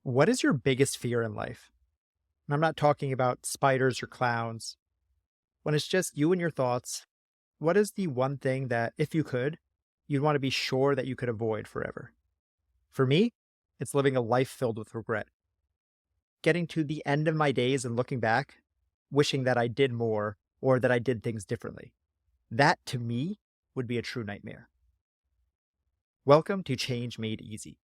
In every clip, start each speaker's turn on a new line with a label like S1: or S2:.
S1: What is your biggest fear in life? And I'm not talking about spiders or clowns. When it's just you and your thoughts, what is the one thing that, if you could, you'd want to be sure that you could avoid forever? For me, it's living a life filled with regret. Getting to the end of my days and looking back, wishing that I did more or that I did things differently. That, to me, would be a true nightmare. Welcome to Change Made Easy.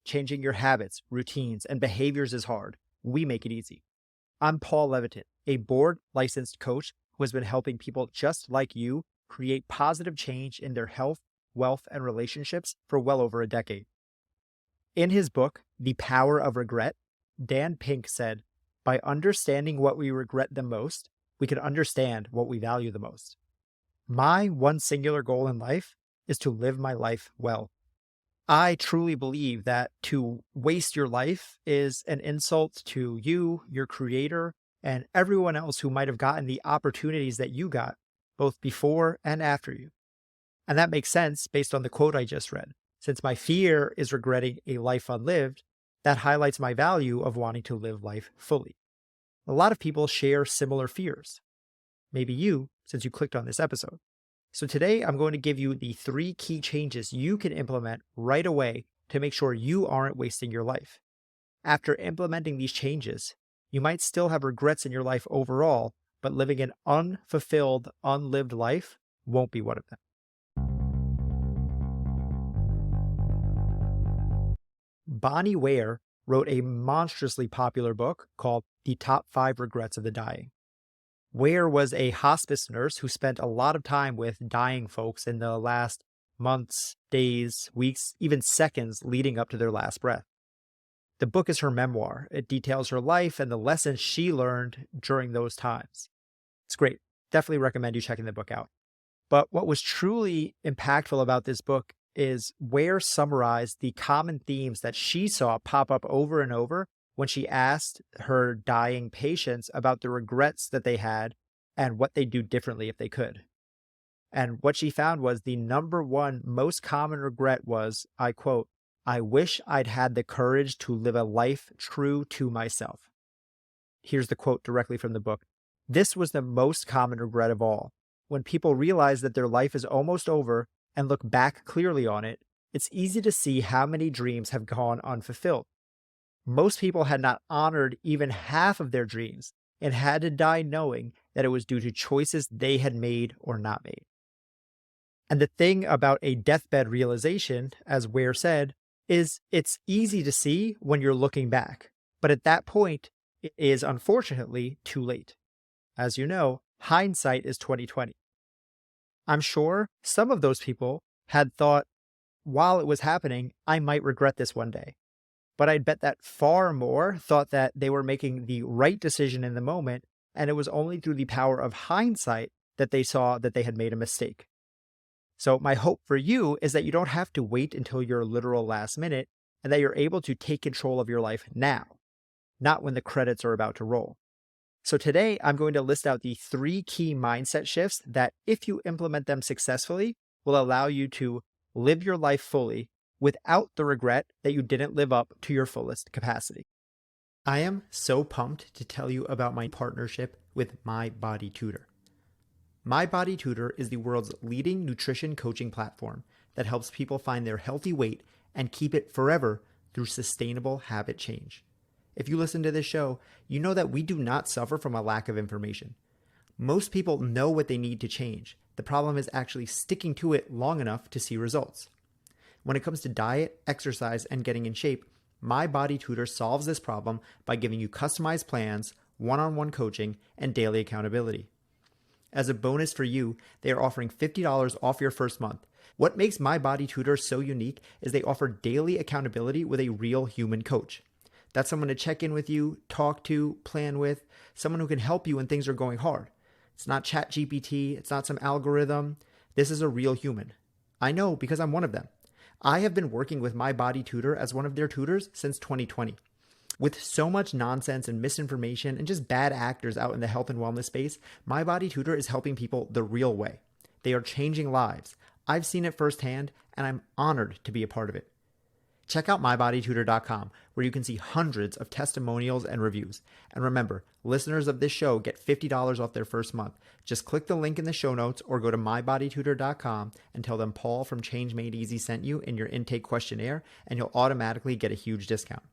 S1: Changing your habits, routines, and behaviors is hard. We make it easy. I'm Paul Levitin, a board licensed coach who has been helping people just like you create positive change in their health, wealth, and relationships for well over a decade. In his book, The Power of Regret, Dan Pink said, "By understanding what we regret the most, we can understand what we value the most." My one singular goal in life is to live my life well. I truly believe that to waste your life is an insult to you, your creator, and everyone else who might have gotten the opportunities that you got, both before and after you. And that makes sense based on the quote I just read. Since my fear is regretting a life unlived, that highlights my value of wanting to live life fully. A lot of people share similar fears. Maybe you, since you clicked on this episode. So today I'm going to give you the 3 key changes you can implement right away to make sure you aren't wasting your life. After implementing these changes, you might still have regrets in your life overall, but living an unfulfilled, unlived life won't be one of them. Bonnie Ware wrote a monstrously popular book called The Top 5 Regrets of the Dying. Ware was a hospice nurse who spent a lot of time with dying folks in the last months, days, weeks, even seconds leading up to their last breath. The book is her memoir. It details her life and the lessons she learned during those times. It's great. Definitely recommend you checking the book out. But what was truly impactful about this book is Ware summarized the common themes that she saw pop up over and over when she asked her dying patients about the regrets that they had and what they'd do differently if they could. And what she found was the number one most common regret was, I quote, "I wish I'd had the courage to live a life true to myself." Here's the quote directly from the book. "This was the most common regret of all. When people realize that their life is almost over and look back clearly on it, it's easy to see how many dreams have gone unfulfilled. Most people had not honored even half of their dreams and had to die knowing that it was due to choices they had made or not made." And the thing about a deathbed realization, as Ware said, is it's easy to see when you're looking back. But at that point, it is unfortunately too late. As you know, hindsight is 20/20. I'm sure some of those people had thought, while it was happening, I might regret this one day. But I'd bet that far more thought that they were making the right decision in the moment, and it was only through the power of hindsight that they saw that they had made a mistake. So my hope for you is that you don't have to wait until your literal last minute, and that you're able to take control of your life now, not when the credits are about to roll. So today I'm going to list out the 3 key mindset shifts that, if you implement them successfully, will allow you to live your life fully without the regret that you didn't live up to your fullest capacity. I am so pumped to tell you about my partnership with My Body Tutor. My Body Tutor is the world's leading nutrition coaching platform that helps people find their healthy weight and keep it forever through sustainable habit change. If you listen to this show, you know that we do not suffer from a lack of information. Most people know what they need to change. The problem is actually sticking to it long enough to see results. When it comes to diet, exercise, and getting in shape, My Body Tutor solves this problem by giving you customized plans, one-on-one coaching, and daily accountability. As a bonus for you, they are offering $50 off your first month. What makes My Body Tutor so unique is they offer daily accountability with a real human coach. That's someone to check in with you, talk to, plan with, someone who can help you when things are going hard. It's not ChatGPT, it's not some algorithm. This is a real human. I know because I'm one of them. I have been working with My Body Tutor as one of their tutors since 2020. With so much nonsense and misinformation and just bad actors out in the health and wellness space, My Body Tutor is helping people the real way. They are changing lives. I've seen it firsthand, and I'm honored to be a part of it. Check out mybodytutor.com, where you can see hundreds of testimonials and reviews. And remember, listeners of this show get $50 off their first month. Just click the link in the show notes or go to mybodytutor.com and tell them Paul from Change Made Easy sent you in your intake questionnaire, and you'll automatically get a huge discount.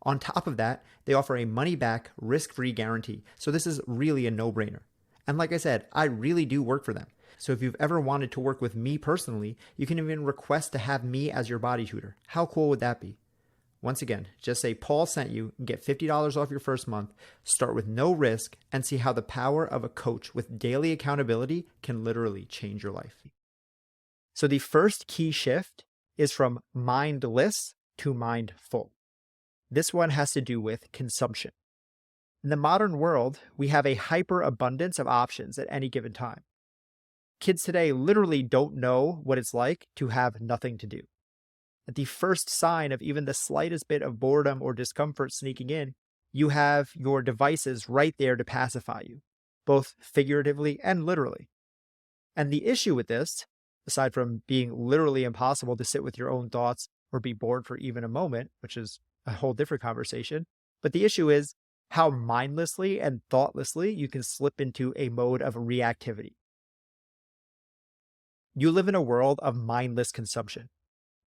S1: On top of that, they offer a money-back, risk-free guarantee, so this is really a no-brainer. And like I said, I really do work for them. So if you've ever wanted to work with me personally, you can even request to have me as your body tutor. How cool would that be? Once again, just say Paul sent you and get $50 off your first month, start with no risk, and see how the power of a coach with daily accountability can literally change your life. So the first key shift is from mindless to mindful. This one has to do with consumption. In the modern world, we have a hyperabundance of options at any given time. Kids today literally don't know what it's like to have nothing to do. At the first sign of even the slightest bit of boredom or discomfort sneaking in, you have your devices right there to pacify you, both figuratively and literally. And the issue with this, aside from being literally impossible to sit with your own thoughts or be bored for even a moment, which is a whole different conversation, but the issue is how mindlessly and thoughtlessly you can slip into a mode of reactivity. You live in a world of mindless consumption.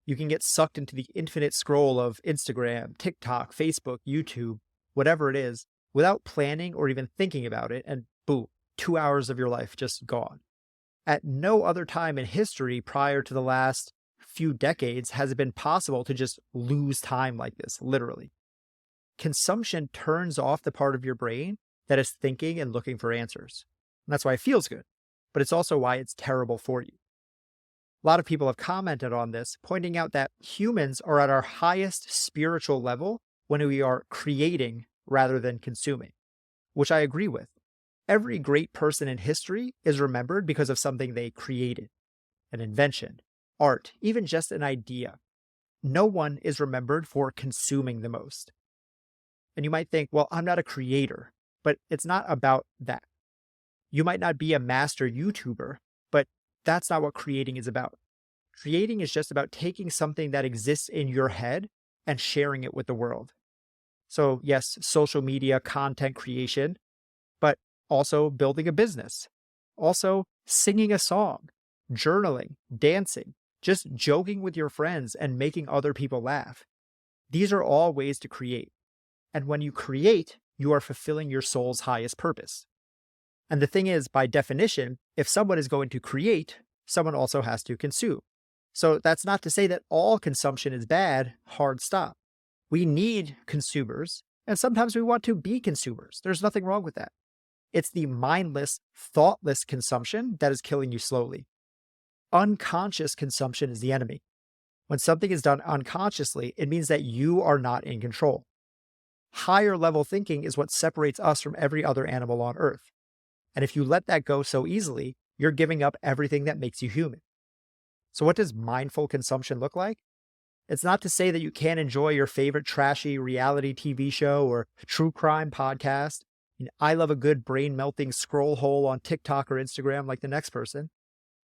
S1: You can get sucked into the infinite scroll of Instagram, TikTok, Facebook, YouTube, whatever it is, without planning or even thinking about it, and boom, 2 hours of your life just gone. At no other time in history prior to the last few decades has it been possible to just lose time like this, literally. Consumption turns off the part of your brain that is thinking and looking for answers. And that's why it feels good, but it's also why it's terrible for you. A lot of people have commented on this, pointing out that humans are at our highest spiritual level when we are creating rather than consuming, which I agree with. Every great person in history is remembered because of something they created, an invention, art, even just an idea. No one is remembered for consuming the most. And you might think, well, I'm not a creator, but it's not about that. You might not be a master YouTuber, but that's not what creating is about. Creating is just about taking something that exists in your head and sharing it with the world. So yes, social media, content creation, but also building a business, also singing a song, journaling, dancing, just joking with your friends and making other people laugh. These are all ways to create. And when you create, you are fulfilling your soul's highest purpose. And the thing is, by definition, if someone is going to create, someone also has to consume. So that's not to say that all consumption is bad, hard stop. We need consumers, and sometimes we want to be consumers. There's nothing wrong with that. It's the mindless, thoughtless consumption that is killing you slowly. Unconscious consumption is the enemy. When something is done unconsciously, it means that you are not in control. Higher level thinking is what separates us from every other animal on Earth. And if you let that go so easily, you're giving up everything that makes you human. So what does mindful consumption look like? It's not to say that you can't enjoy your favorite trashy reality TV show or true crime podcast. I love a good brain-melting scroll hole on TikTok or Instagram like the next person.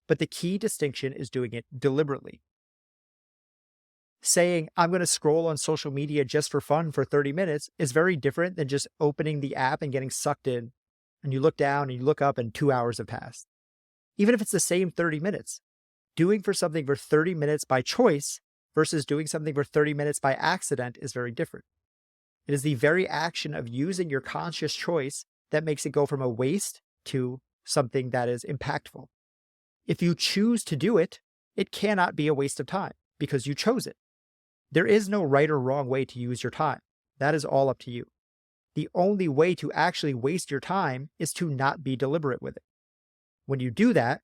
S1: But the key distinction is doing it deliberately. Saying, I'm going to scroll on social media just for fun for 30 minutes is very different than just opening the app and getting sucked in. And you look down and you look up and 2 hours have passed. Even if it's the same 30 minutes, doing for something for 30 minutes by choice versus doing something for 30 minutes by accident is very different. It is the very action of using your conscious choice that makes it go from a waste to something that is impactful. If you choose to do it, it cannot be a waste of time because you chose it. There is no right or wrong way to use your time. That is all up to you. The only way to actually waste your time is to not be deliberate with it. When you do that,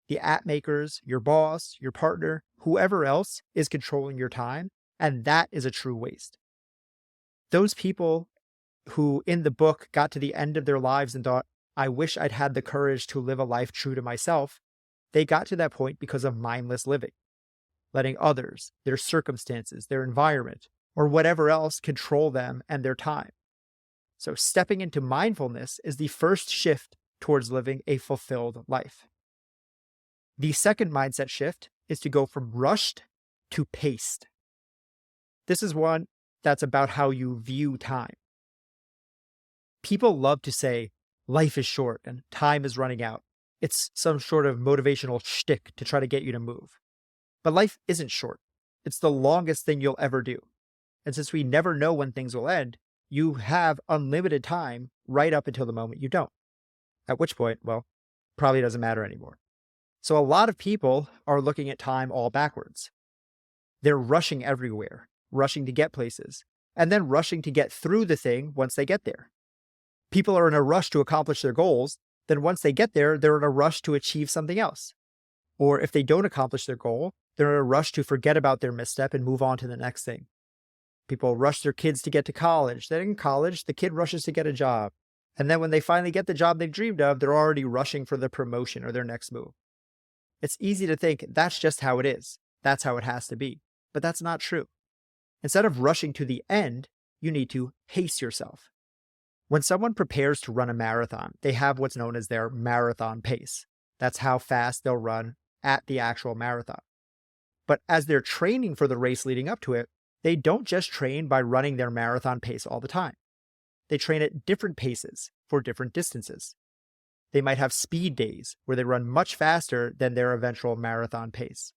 S1: the app makers, your boss, your partner, whoever else is controlling your time, and that is a true waste. Those people who in the book got to the end of their lives and thought, I wish I'd had the courage to live a life true to myself, they got to that point because of mindless living, letting others, their circumstances, their environment, or whatever else control them and their time. So stepping into mindfulness is the first shift towards living a fulfilled life. The second mindset shift is to go from rushed to paced. This is one that's about how you view time. People love to say, life is short and time is running out. It's some sort of motivational shtick to try to get you to move. But life isn't short. It's the longest thing you'll ever do. And since we never know when things will end, you have unlimited time right up until the moment you don't. At which point, well, probably doesn't matter anymore. So a lot of people are looking at time all backwards. They're rushing everywhere, rushing to get places, and then rushing to get through the thing once they get there. People are in a rush to accomplish their goals, then once they get there, they're in a rush to achieve something else. Or if they don't accomplish their goal, they're in a rush to forget about their misstep and move on to the next thing. People rush their kids to get to college. Then in college, the kid rushes to get a job. And then when they finally get the job they've dreamed of, they're already rushing for the promotion or their next move. It's easy to think that's just how it is. That's how it has to be. But that's not true. Instead of rushing to the end, you need to pace yourself. When someone prepares to run a marathon, they have what's known as their marathon pace. That's how fast they'll run at the actual marathon. But as they're training for the race leading up to it, they don't just train by running their marathon pace all the time. They train at different paces for different distances. They might have speed days where they run much faster than their eventual marathon pace.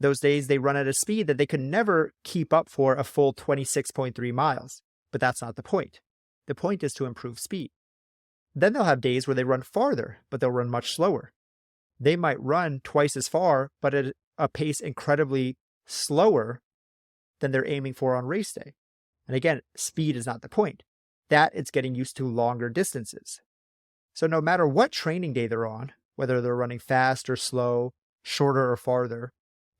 S1: Those days they run at a speed that they could never keep up for a full 26.3 miles. But that's not the point. The point is to improve speed. Then they'll have days where they run farther, but they'll run much slower. They might run twice as far, but at a pace incredibly slower than they're aiming for on race day. And again, speed is not the point. That it's getting used to longer distances. So no matter what training day they're on, whether they're running fast or slow, shorter or farther,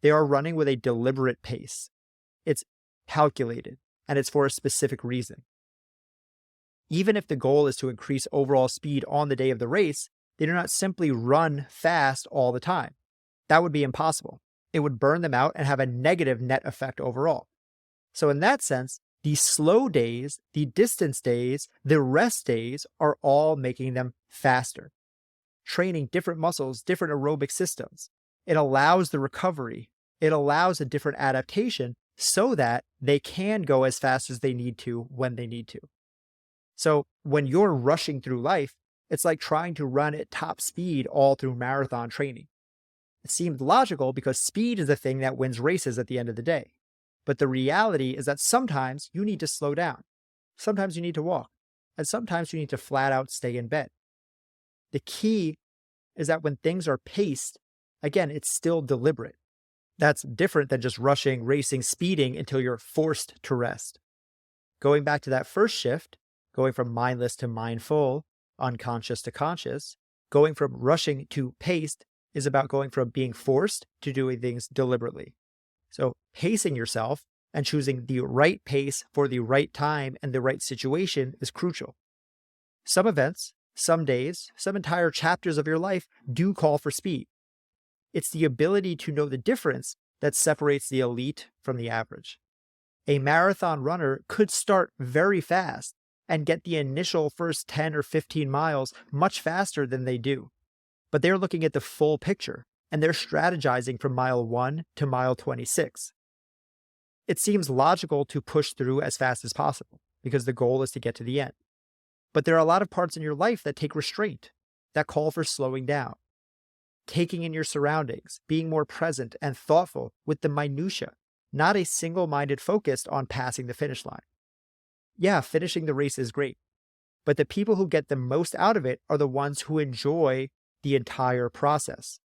S1: they are running with a deliberate pace. It's calculated, and it's for a specific reason. Even if the goal is to increase overall speed on the day of the race, they do not simply run fast all the time. That would be impossible. It would burn them out and have a negative net effect overall. So in that sense, the slow days, the distance days, the rest days are all making them faster. Training different muscles, different aerobic systems. It allows the recovery. It allows a different adaptation so that they can go as fast as they need to when they need to. So when you're rushing through life, it's like trying to run at top speed all through marathon training. It seems logical because speed is the thing that wins races at the end of the day. But the reality is that sometimes you need to slow down. Sometimes you need to walk. And sometimes you need to flat out stay in bed. The key is that when things are paced, again, it's still deliberate. That's different than just rushing, racing, speeding until you're forced to rest. Going back to that first shift, going from mindless to mindful, unconscious to conscious, going from rushing to paced is about going from being forced to doing things deliberately. So pacing yourself and choosing the right pace for the right time and the right situation is crucial. Some events, some days, some entire chapters of your life do call for speed. It's the ability to know the difference that separates the elite from the average. A marathon runner could start very fast and get the initial first 10 or 15 miles much faster than they do. But they're looking at the full picture, and they're strategizing from mile 1 to mile 26. It seems logical to push through as fast as possible, because the goal is to get to the end. But there are a lot of parts in your life that take restraint, that call for slowing down. Taking in your surroundings, being more present and thoughtful with the minutia, not a single-minded focus on passing the finish line. Yeah, finishing the race is great, but the people who get the most out of it are the ones who enjoy the entire process.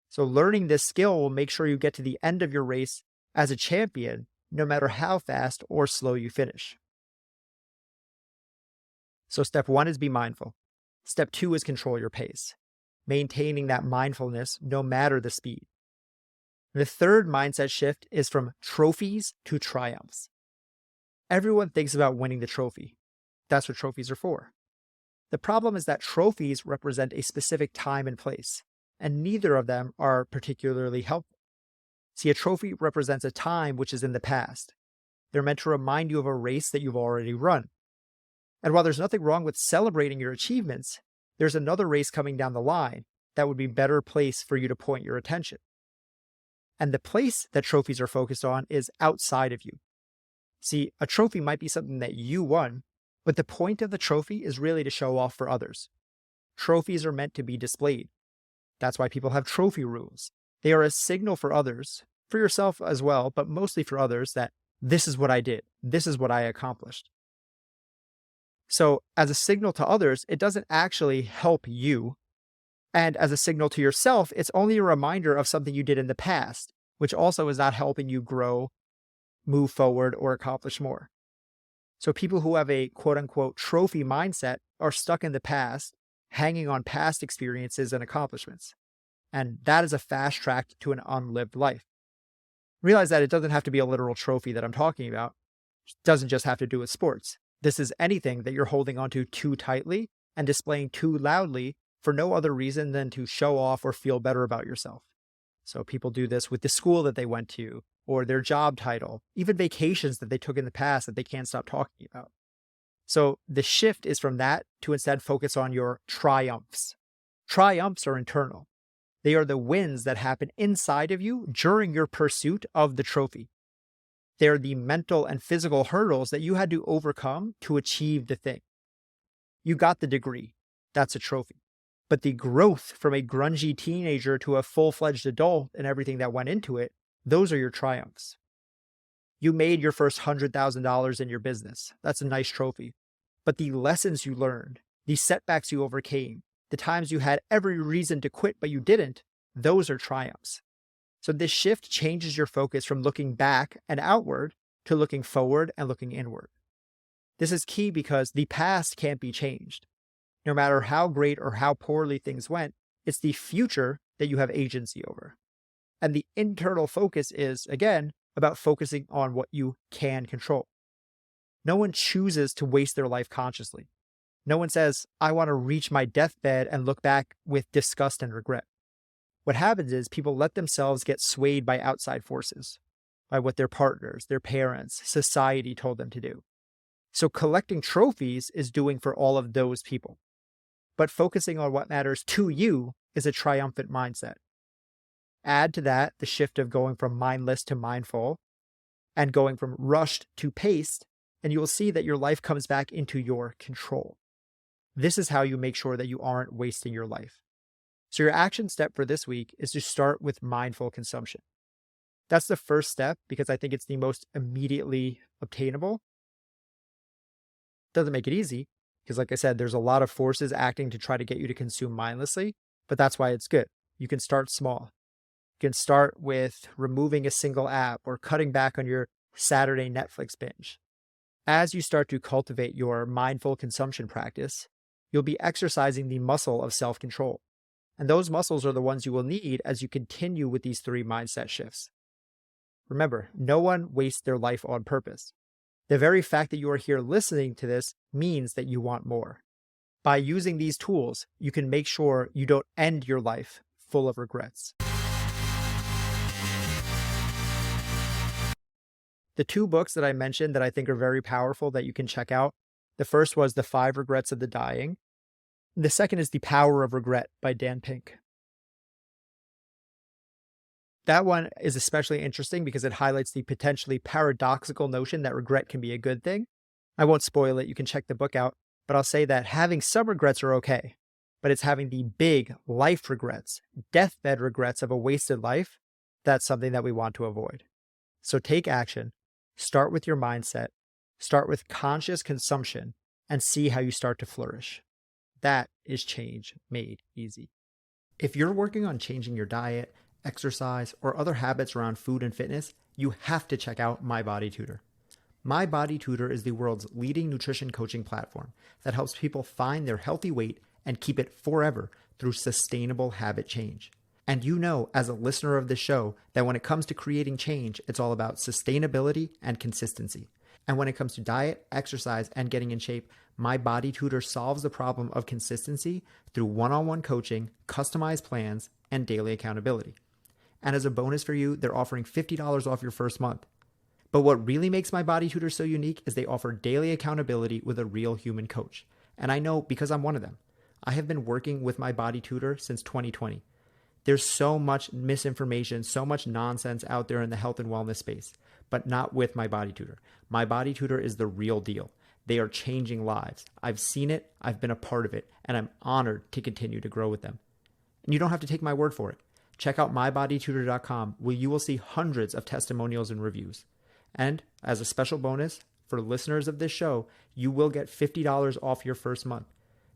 S1: So learning this skill will make sure you get to the end of your race as a champion, no matter how fast or slow you finish. So step 1 is be mindful. Step 2 is control your pace, maintaining that mindfulness no matter the speed. The third mindset shift is from trophies to triumphs. Everyone thinks about winning the trophy. That's what trophies are for. The problem is that trophies represent a specific time and place, and neither of them are particularly helpful. See, a trophy represents a time which is in the past. They're meant to remind you of a race that you've already run. And while there's nothing wrong with celebrating your achievements, there's another race coming down the line that would be a better place for you to point your attention. And the place that trophies are focused on is outside of you. See, a trophy might be something that you won, but the point of the trophy is really to show off for others. Trophies are meant to be displayed. That's why people have trophy rooms. They are a signal for others, for yourself as well, but mostly for others, that this is what I did, this is what I accomplished. So, as a signal to others, it doesn't actually help you. And as a signal to yourself, it's only a reminder of something you did in the past, which also is not helping you grow, move forward, or accomplish more. So people who have a quote unquote trophy mindset are stuck in the past, hanging on past experiences and accomplishments. And that is a fast track to an unlived life. Realize that it doesn't have to be a literal trophy that I'm talking about. It doesn't just have to do with sports. This is anything that you're holding onto too tightly and displaying too loudly for no other reason than to show off or feel better about yourself. So people do this with the school that they went to, or their job title, even vacations that they took in the past that they can't stop talking about. So the shift is from that to instead focus on your triumphs. Triumphs are internal. They are the wins that happen inside of you during your pursuit of the trophy. They're the mental and physical hurdles that you had to overcome to achieve the thing. You got the degree. That's a trophy. But the growth from a grungy teenager to a full-fledged adult and everything that went into it, those are your triumphs. You made your first $100,000 in your business. That's a nice trophy. But the lessons you learned, the setbacks you overcame, the times you had every reason to quit but you didn't, those are triumphs. So this shift changes your focus from looking back and outward to looking forward and looking inward. This is key because the past can't be changed. No matter how great or how poorly things went, it's the future that you have agency over. And the internal focus is, again, about focusing on what you can control. No one chooses to waste their life consciously. No one says, I want to reach my deathbed and look back with disgust and regret. What happens is people let themselves get swayed by outside forces, by what their partners, their parents, society told them to do. So collecting trophies is doing for all of those people. But focusing on what matters to you is a triumphant mindset. Add to that the shift of going from mindless to mindful and going from rushed to paced, and you will see that your life comes back into your control. This is how you make sure that you aren't wasting your life. So your action step for this week is to start with mindful consumption. That's the first step because I think it's the most immediately obtainable. Doesn't make it easy because, like I said, there's a lot of forces acting to try to get you to consume mindlessly, but that's why it's good. You can start small. You can start with removing a single app or cutting back on your Saturday Netflix binge. As you start to cultivate your mindful consumption practice, you'll be exercising the muscle of self-control. And those muscles are the ones you will need as you continue with these 3 mindset shifts. Remember, no one wastes their life on purpose. The very fact that you are here listening to this means that you want more. By using these tools, you can make sure you don't end your life full of regrets. The 2 books that I mentioned that I think are very powerful that you can check out, the first was The 5 Regrets of the Dying. The second is The Power of Regret by Dan Pink. That one is especially interesting because it highlights the potentially paradoxical notion that regret can be a good thing. I won't spoil it, you can check the book out, but I'll say that having some regrets are okay, but it's having the big life regrets, deathbed regrets of a wasted life, that's something that we want to avoid. So take action, start with your mindset, start with conscious consumption, and see how you start to flourish. That is change made easy. If you're working on changing your diet, exercise, or other habits around food and fitness, you have to check out My Body Tutor. My Body Tutor is the world's leading nutrition coaching platform that helps people find their healthy weight and keep it forever through sustainable habit change. And you know, as a listener of this show, that when it comes to creating change, it's all about sustainability and consistency. And when it comes to diet, exercise, and getting in shape, My Body Tutor solves the problem of consistency through one-on-one coaching, customized plans, and daily accountability. And as a bonus for you, they're offering $50 off your first month. But what really makes My Body Tutor so unique is they offer daily accountability with a real human coach. And I know because I'm one of them. I have been working with My Body Tutor since 2020. There's so much misinformation, so much nonsense out there in the health and wellness space. but not with My Body Tutor. My Body Tutor is the real deal. They are changing lives. I've seen it, I've been a part of it, and I'm honored to continue to grow with them. And you don't have to take my word for it. Check out mybodytutor.com, where you will see hundreds of testimonials and reviews. And as a special bonus, for listeners of this show, you will get $50 off your first month.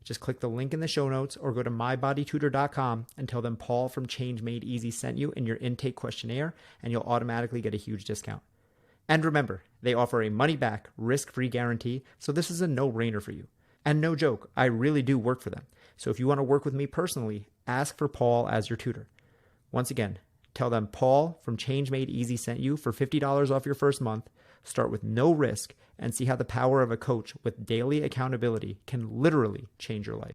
S1: Just click the link in the show notes or go to mybodytutor.com and tell them Paul from Change Made Easy sent you in your intake questionnaire, and you'll automatically get a huge discount. And remember, they offer a money-back, risk-free guarantee, so this is a no-brainer for you. And no joke, I really do work for them. So if you want to work with me personally, ask for Paul as your tutor. Once again, tell them Paul from Change Made Easy sent you for $50 off your first month. Start with no risk and see how the power of a coach with daily accountability can literally change your life.